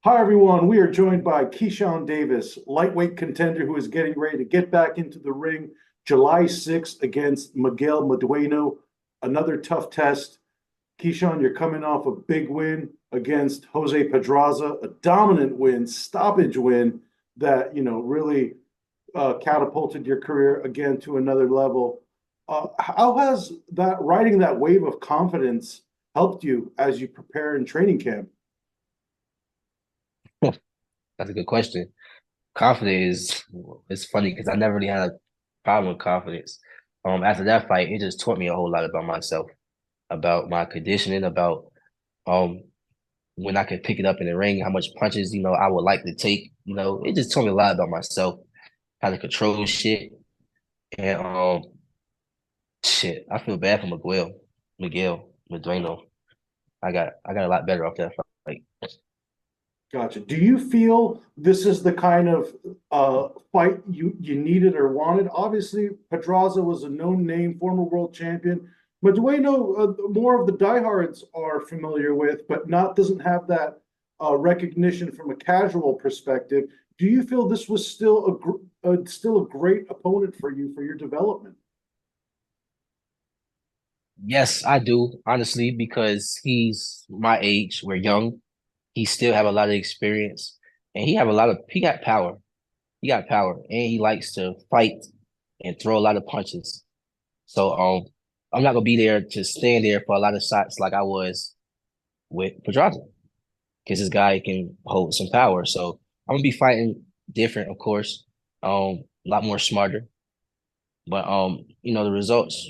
Hi, everyone. We are joined by Keyshawn Davis, lightweight contender who is getting ready to get back into the ring July 6th against Miguel Madueno. Another tough test. Keyshawn, you're coming off a big win against Jose Pedraza, a dominant win, stoppage win that, really catapulted your career again to another level. How has that riding that wave of confidence helped you as you prepare in training camp? That's a good question. Confidence is it's funny because I never really had a problem with confidence. After that fight, it just taught me a whole lot about myself, about my conditioning, about um when I could pick it up in the ring, how much punches, I would like to take. It just taught me a lot about myself, how to control shit. And shit, I feel bad for Miguel Medreno. I got a lot better off that fight. Gotcha. Do you feel this is the kind of fight you needed or wanted? Obviously, Pedraza was a known name, former world champion. Madueno, more of the diehards are familiar with, but not doesn't have that recognition from a casual perspective. Do you feel this was still a great opponent for you for your development? Yes, I do, honestly, because he's my age. We're young. He still have a lot of experience, and he got power. He got power, and he likes to fight and throw a lot of punches. So I'm not gonna be there to stand there for a lot of shots like I was with Pedraza, because this guy can hold some power. So I'm gonna be fighting different, of course, a lot more smarter. But the results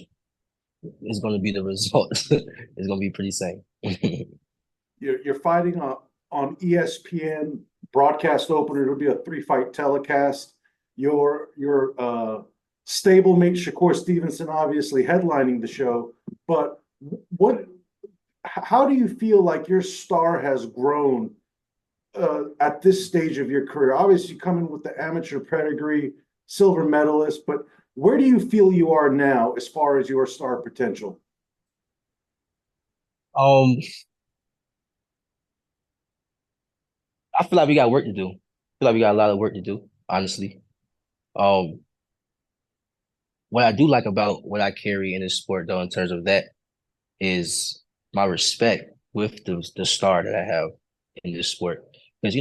is gonna be the results. It's gonna be pretty same. You're fighting on ESPN broadcast opener. It'll be a three-fight telecast. Your stablemate Shakur Stevenson obviously headlining the show. But what? How do you feel like your star has grown at this stage of your career? Obviously, you come in with the amateur pedigree, silver medalist, but where do you feel you are now as far as your star potential? Um, I feel like we got work to do. I feel like we got a lot of work to do, honestly. Um, what I do like about what I carry in this sport, though, in terms of that, is my respect with the star that I have in this sport. Because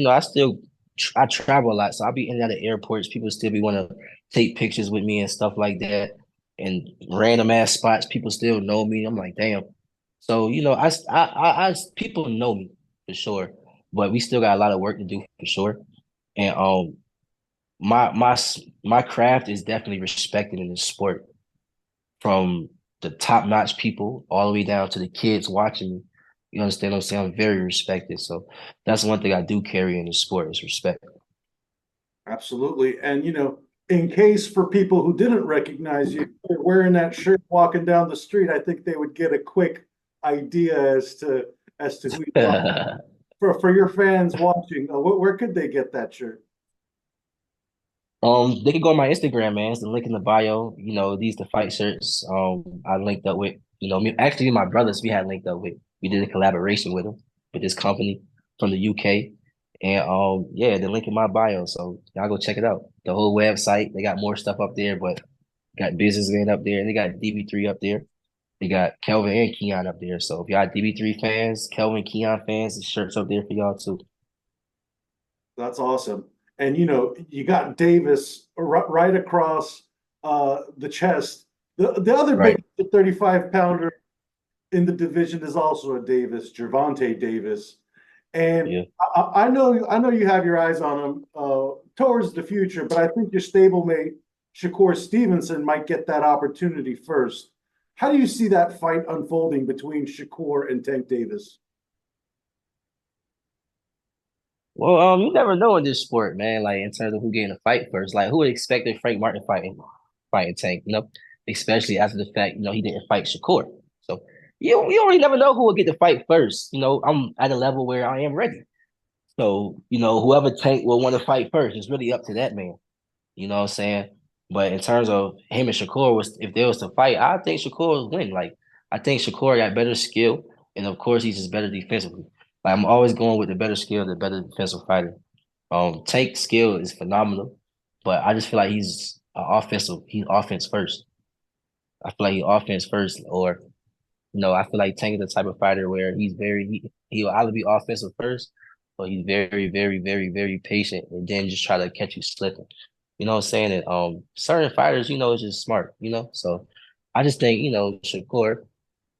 I travel a lot, so I'll be in and out of airports. People still be want to take pictures with me and stuff like that, and random ass spots. People still know me. I'm like, damn. So people know me for sure, but we still got a lot of work to do for sure. And my my my craft is definitely respected in this sport from the top notch people all the way down to the kids watching me. You understand what I'm saying? I'm very respected. So that's one thing I do carry in the sport is respect. Absolutely. And, in case for people who didn't recognize you, you're wearing that shirt walking down the street, I think they would get a quick idea as to who you are. For your fans watching, where could they get that shirt? They can go on my Instagram, man. It's the link in the bio. These the fight shirts. I linked up with, actually my brothers we had linked up with. We did a collaboration with them with this company from the UK. And yeah, the link in my bio. So y'all go check it out. The whole website, they got more stuff up there, but got businessman up there, and they got DB3 up there. They got Kelvin and Keon up there. So if y'all DB3 fans, Kelvin, Keon fans, the shirts up there for y'all too. That's awesome. And, you got Davis right across the chest. The other big Right. 35 pounder in the division is also a Davis, Gervonta Davis. And Yeah. I know you have your eyes on him towards the future, but I think your stablemate Shakur Stevenson might get that opportunity first. How do you see that fight unfolding between Shakur and Tank Davis? Well, you never know in this sport, man. Like in terms of who getting a fight first. Like who would expected Frank Martin fighting Tank, especially after the fact, he didn't fight Shakur. So you already never know who will get the fight first. I'm at a level where I am ready. So, whoever Tank will want to fight first, it's really up to that man. You know what I'm saying? But in terms of him and Shakur was if there was to fight, I think Shakur would win. Like I think Shakur got better skill, and of course he's just better defensively. Like I'm always going with the better skill, the better defensive fighter. Tank skill is phenomenal, but I just feel like he's offense first. I feel like he's offense first, or I feel like Tank is the type of fighter where he'll either be offensive first, or he's very, very, very, very patient, and then just try to catch you slipping. You know what I'm saying? And certain fighters, is just smart. So I just think Shakur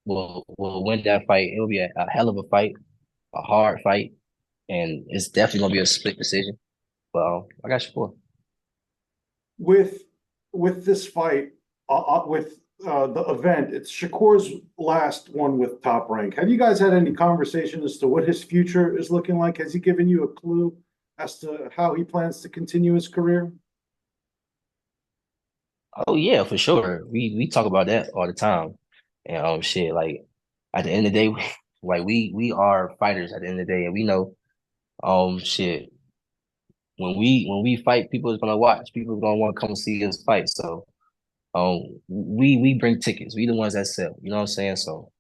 will win that fight. It'll be a hell of a fight, a hard fight, and it's definitely gonna be a split decision. But I got Shakur. With this fight, with the event, it's Shakur's last one with Top Rank. Have you guys had any conversation as to what his future is looking like? Has he given you a clue as to how he plans to continue his career? Oh yeah, for sure. We talk about that all the time. And shit, like at the end of the day, like we are fighters at the end of the day, and we know shit, when we fight, people is gonna watch. People is gonna want to come see us fight. So we bring tickets. We the ones that sell. You know what I'm saying? So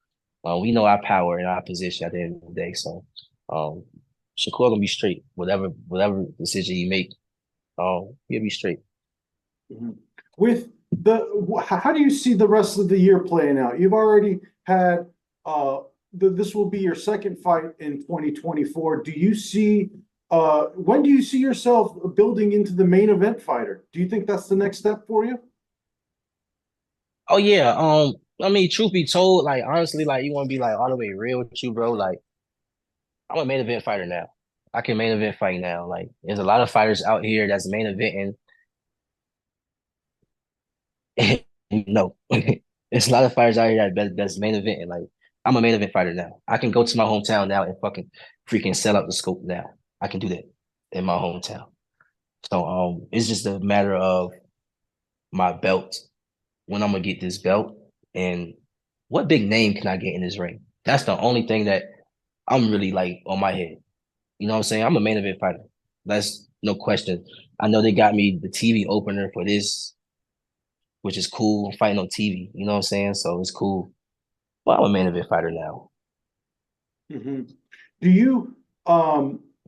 we know our power and our position at the end of the day. So um Shakur gonna be straight. Whatever decision he make, he'll be straight. Mhm. With how do you see the rest of the year playing out? You've already had this will be your second fight in 2024. Do you see when do you see yourself building into the main event fighter? Do you think that's the next step for you? Oh yeah. I mean, truth be told, like honestly, like you want to be like all the way real with you, bro. Like I'm a main event fighter now. I can main event fight now. Like there's a lot of fighters out here that's main eventing. No, there's a lot of fighters out here that's main eventing. Like I'm a main event fighter now. I can go to my hometown now and fucking freaking sell out the scope now. I can do that in my hometown. So it's just a matter of my belt, when I'm gonna get this belt, and what big name can I get in this ring? That's the only thing that I'm really like on my head. You know what I'm saying? I'm a main event fighter. That's no question. I know they got me the TV opener for this, which is cool. I'm fighting on TV. You know what I'm saying? So it's cool. But I'm a main event fighter now. Mhm. Do you,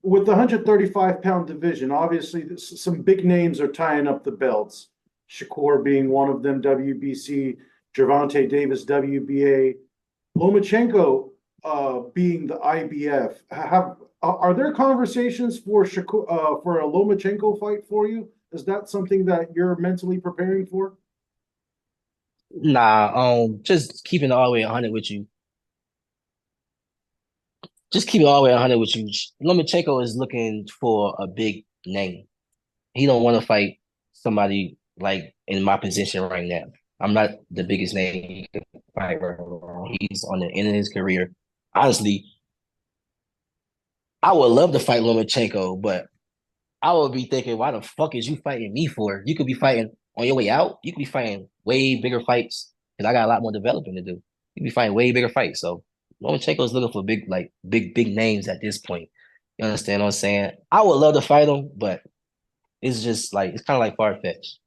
with the 135-pound division, obviously some big names are tying up the belts. Shakur being one of them, WBC, Gervonta Davis, WBA, Lomachenko being the IBF. Are there conversations for Shakur for a Lomachenko fight for you? Is that something that you're mentally preparing for? Nah, just keeping it all the way 100 with you. Just keep it all the way 100 with you. Lomachenko is looking for a big name. He don't want to fight somebody like in my position right now. I'm not the biggest name he could fight right now. He's on the end of his career. Honestly, I would love to fight Lomachenko, but I would be thinking, why the fuck is you fighting me for? You could be fighting on your way out. You could be fighting way bigger fights because I got a lot more developing to do. You could be fighting way bigger fights. So Lomachenko is looking for big names at this point. You understand what I'm saying? I would love to fight him, but it's just like it's kind of like far fetched.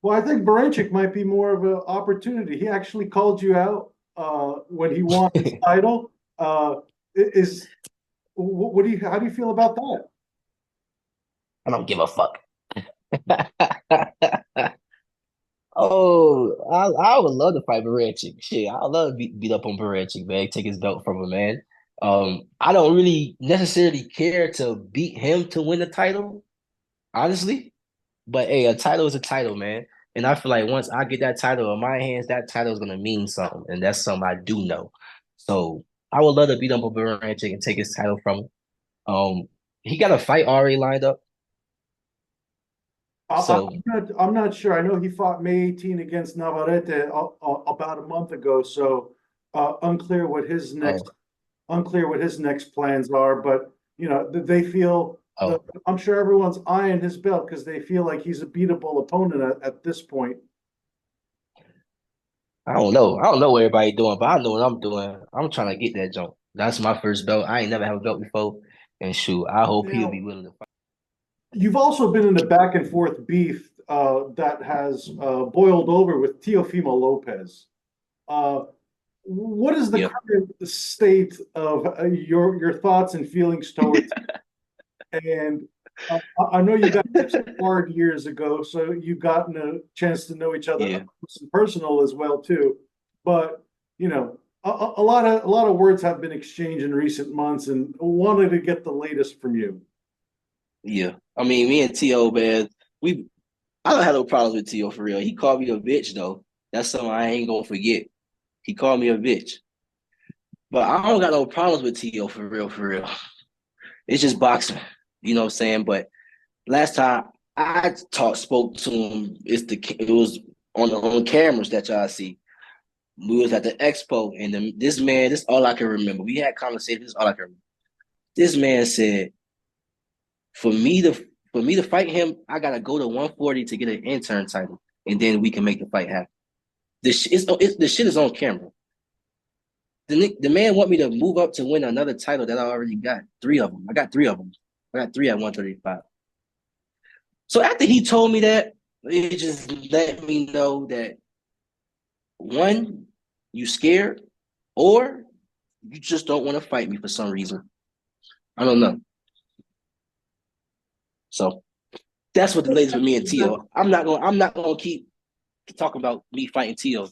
Well, I think Baranchyk might be more of an opportunity. He actually called you out when he won his title. Is what do you how do you feel about that? I don't give a fuck. Oh, I would love to fight Baranchyk. Shit, I love to beat up on Baranchyk, man. Take his belt from him, man. I don't really necessarily care to beat him to win the title, honestly. But hey, a title is a title, man. And I feel like once I get that title in my hands, that title is gonna mean something, and that's something I do know. So I would love to beat up on Baranchyk and take his title from him. He got a fight already lined up, so I'm not sure. I know he fought May 18 against Navarrete about a month ago, so unclear what his next oh unclear what his next plans are. But they feel oh. I'm sure everyone's eyeing his belt because they feel like he's a beatable opponent at this point. I don't know. I don't know what everybody doing, but I know what I'm doing. I'm trying to get that jump. That's my first belt. I ain't never have a belt before. And shoot, I hope he'll Now, be willing to fight. you've also been in a back and forth beef that has boiled over with Teofimo Lopez. Uh, What is the Yeah. current state of your thoughts and feelings towards? And I know you guys sparred years ago, so you've gotten a chance to know each other Yeah. up close and personal as well too. But you know, a lot of words have been exchanged in recent months, and wanted to get the latest from you. Yeah. I mean, me and T.O., man, we I don't have no problems with T.O. for real. He called me a bitch though. That's something I ain't gonna forget. He called me a bitch. But I don't got no problems with T.O. for real, for real. It's just boxing. You know what I'm saying? But last time I spoke to him, it was on cameras that y'all see. We was at the expo, and this man, this is all I can remember. We had conversations. This is all I can remember. This man said, for me to fight him, I gotta go to 140 to get an intern title, and then we can make the fight happen. The shit is on camera. The man want me to move up to win another title that I already got. Three of them. I got three of them. I got three at 135. So after he told me that, it just let me know that one, you scared, or you just don't want to fight me for some reason. I don't know. So that's what the latest with me and Tio. I'm not gonna keep talking about me fighting Tio.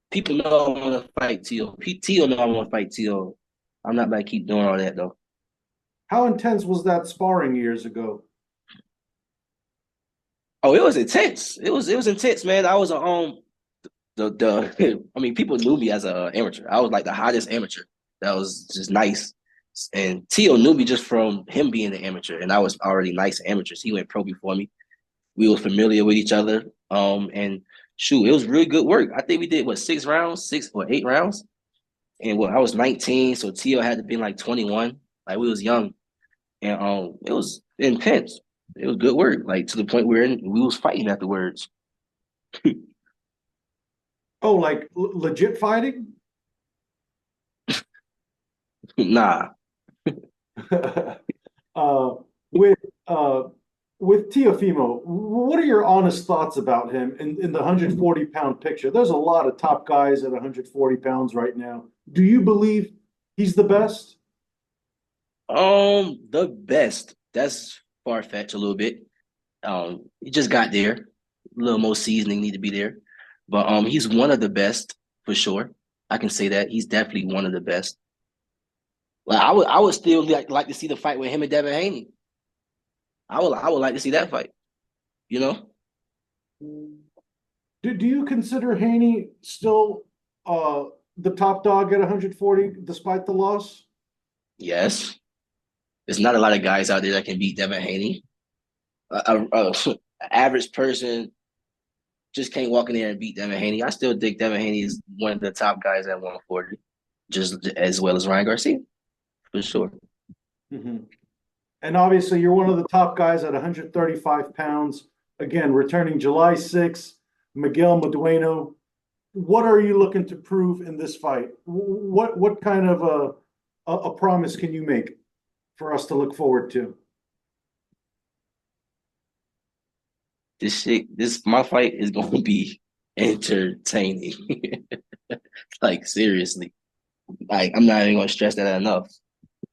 People know I want to fight Tio. Tio know I want to fight Tio. I'm not gonna keep doing all that though. How intense was that sparring years ago? Oh, it was intense. It was intense, man. I was a the I mean, people knew me as an amateur. I was like the hottest amateur. That was just nice. And Tio knew me just from him being an amateur, and I was already nice amateurs. He went pro before me. We were familiar with each other. And shoot, it was really good work. I think we did what 6 rounds, 6 or 8 rounds. And I was 19, so Tio had to be like 21. Like we was young, and it was intense. It was good work, like to the point where we was fighting afterwards. Oh, like legit fighting? Nah. uh, with uh, with Teofimo, what are your honest thoughts about him in the 140-pound picture? There's a lot of top guys at 140 pounds right now. Do you believe he's the best? The best. That's far fetched a little bit. He just got there. A little more seasoning need to be there, but he's one of the best for sure. I can say that he's definitely one of the best. Like I would still like to see the fight with him and Devin Haney. I would like to see that fight. You know? Do you consider Haney still uh, the top dog at 140 despite the loss? Yes. There's not a lot of guys out there that can beat Devin Haney. An average person just can't walk in there and beat Devin Haney. I still think Devin Haney is one of the top guys at 140, just as well as Ryan Garcia, for sure. Mm-hmm. And obviously, you're one of the top guys at 135 pounds. Again, returning July 6th, Miguel Madueno. What are you looking to prove in this fight? What kind of a promise can you make for us to look forward to? My fight is going to be entertaining. Like seriously, like I'm not even going to stress that enough.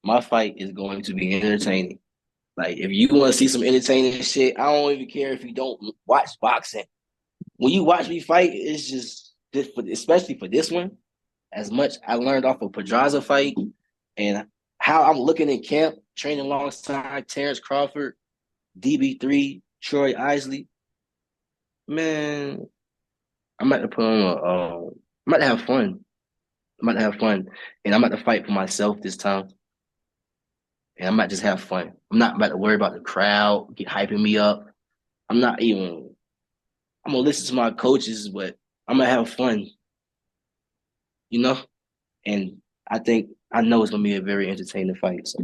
My fight is going to be entertaining. Like if you want to see some entertaining shit, I don't even care if you don't watch boxing. When you watch me fight, it's just especially for this one. As much I learned off of Pedraza fight and how I'm looking in camp, training alongside Terrence Crawford, DB3, Troy Isley. Man, I'm about to put on I'm about to have fun. I'm about to have fun. And I'm about to fight for myself this time. And I'm about to just have fun. I'm not about to worry about the crowd, get hyping me up. I'm not even I'm gonna listen to my coaches, but I'm gonna have fun, you know? And I know it's gonna be a very entertaining fight. So